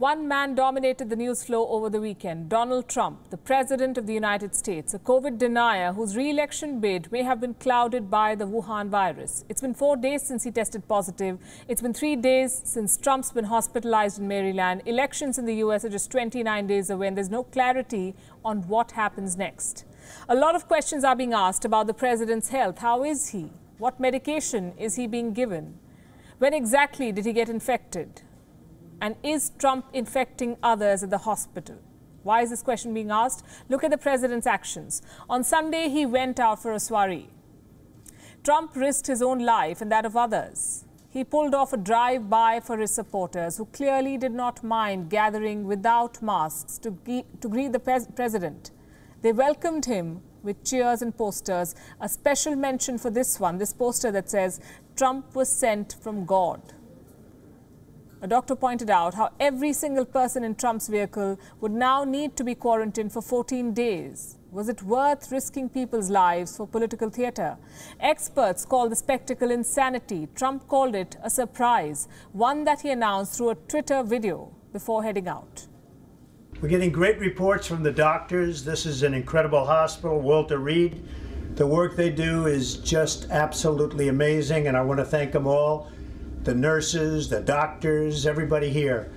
One man dominated the news flow over the weekend, Donald Trump, the President of the United States, a COVID denier whose re-election bid may have been clouded by the Wuhan virus. It's been 4 days since he tested positive. It's been 3 days since Trump's been hospitalized in Maryland. Elections in the U.S. are just 29 days away and there's no clarity on what happens next. A lot of questions are being asked about the president's health. How is he? What medication is he being given? When exactly did he get infected? And is Trump infecting others at the hospital? Why is this question being asked? Look at the president's actions. On Sunday, he went out for a soiree. Trump risked his own life and that of others. He pulled off a drive-by for his supporters, who clearly did not mind gathering without masks to greet the president. They welcomed him with cheers and posters. A special mention for this poster that says, "Trump was sent from God." A doctor pointed out how every single person in Trump's vehicle would now need to be quarantined for 14 days. Was it worth risking people's lives for political theatre? Experts call the spectacle insanity. Trump called it a surprise, one that he announced through a Twitter video before heading out. We're getting great reports from the doctors. This is an incredible hospital, Walter Reed. The work they do is just absolutely amazing, and I want to thank them all. The nurses, the doctors, everybody here.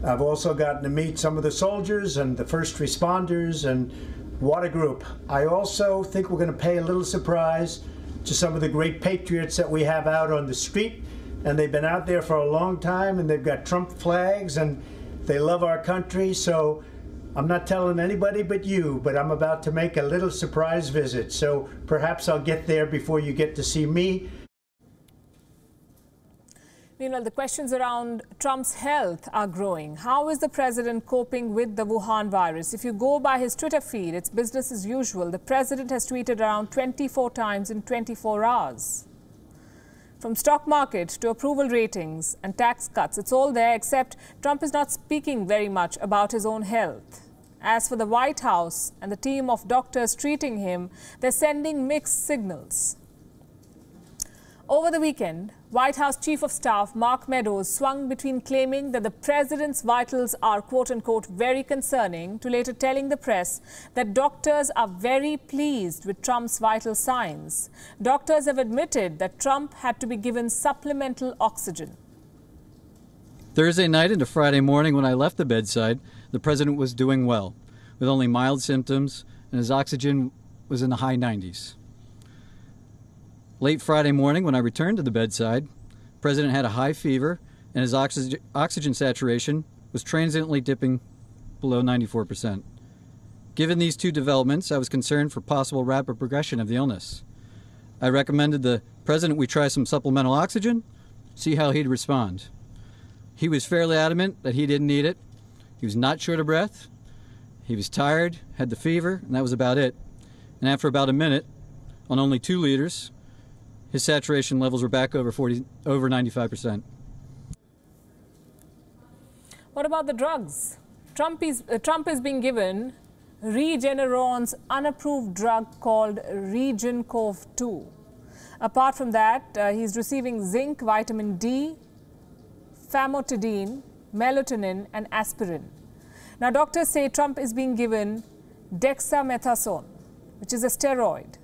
I've also gotten to meet some of the soldiers and the first responders, and what a group. I also think we're going to pay a little surprise to some of the great patriots that we have out on the street, and they've been out there for a long time, and they've got Trump flags, and they love our country. So I'm not telling anybody but you, but I'm about to make a little surprise visit. So perhaps I'll get there before you get to see me. Meanwhile, the questions around Trump's health are growing. How is the president coping with the Wuhan virus? If you go by his Twitter feed, it's business as usual. The president has tweeted around 24 times in 24 hours. From stock market to approval ratings and tax cuts, it's all there, except Trump is not speaking very much about his own health. As for the White House and the team of doctors treating him, they're sending mixed signals. Over the weekend, White House Chief of Staff Mark Meadows swung between claiming that the president's vitals are quote-unquote very concerning to later telling the press that doctors are very pleased with Trump's vital signs. Doctors have admitted that Trump had to be given supplemental oxygen. Thursday night into Friday morning when I left the bedside, the president was doing well, with only mild symptoms, and his oxygen was in the high 90s. Late Friday morning, when I returned to the bedside, the president had a high fever, and his oxygen saturation was transiently dipping below 94%. Given these two developments, I was concerned for possible rapid progression of the illness. I recommended the president we try some supplemental oxygen, see how he'd respond. He was fairly adamant that he didn't need it. He was not short of breath. He was tired, had the fever, and that was about it. And after about a minute, on only 2 liters, his saturation levels were back over 95%. What about the drugs? Trump is being given Regeneron's unapproved drug called Regencov 2. Apart from that, he's receiving zinc, vitamin D, famotidine, melatonin, and aspirin. Now, doctors say Trump is being given dexamethasone, which is a steroid,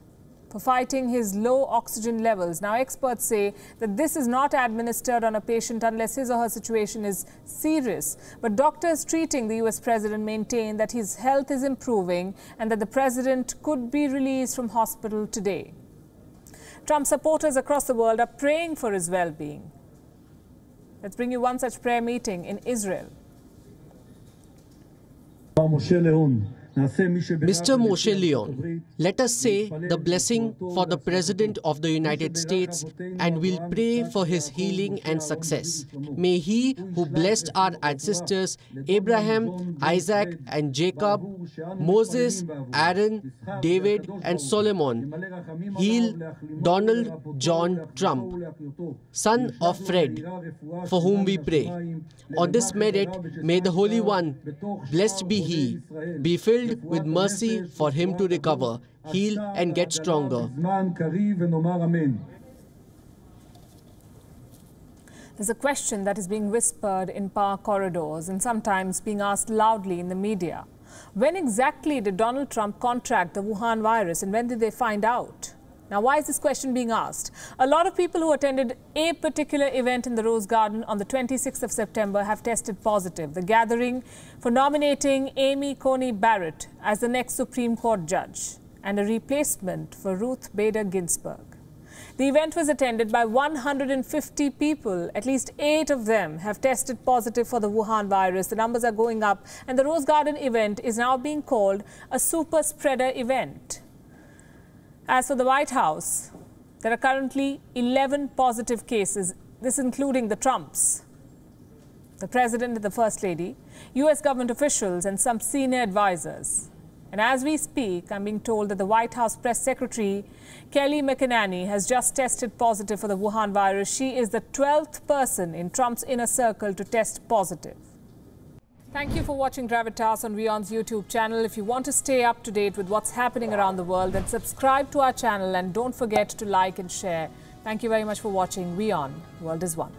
for fighting his low oxygen levels. Now, experts say that this is not administered on a patient unless his or her situation is serious. But doctors treating the US president maintain that his health is improving and that the president could be released from hospital today. Trump supporters across the world are praying for his well-being. Let's bring you one such prayer meeting in Israel. Mr. Moshe Leon, let us say the blessing for the President of the United States and we'll pray for his healing and success. May he who blessed our ancestors Abraham, Isaac and Jacob, Moses, Aaron, David and Solomon, heal Donald John Trump, son of Fred, for whom we pray. On this merit, may the Holy One, blessed be he, be filled with mercy for him to recover, heal and get stronger. There's a question that is being whispered in power corridors and sometimes being asked loudly in the media. When exactly did Donald Trump contract the Wuhan virus and when did they find out? Now, why is this question being asked? A lot of people who attended a particular event in the Rose Garden on the 26th of September have tested positive. The gathering for nominating Amy Coney Barrett as the next Supreme Court judge and a replacement for Ruth Bader Ginsburg. The event was attended by 150 people. At least 8 of them have tested positive for the Wuhan virus. The numbers are going up, and the Rose Garden event is now being called a super spreader event. As for the White House, there are currently 11 positive cases, this including the Trumps, the President and the First Lady, U.S. government officials and some senior advisors. And as we speak, I'm being told that the White House Press Secretary Kayleigh Mcenany has just tested positive for the Wuhan virus. She is the 12th person in Trump's inner circle to test positive. Thank you for watching Gravitas on WION's YouTube channel. If you want to stay up to date with what's happening around the world, then subscribe to our channel and don't forget to like and share. Thank you very much for watching WION. World is One.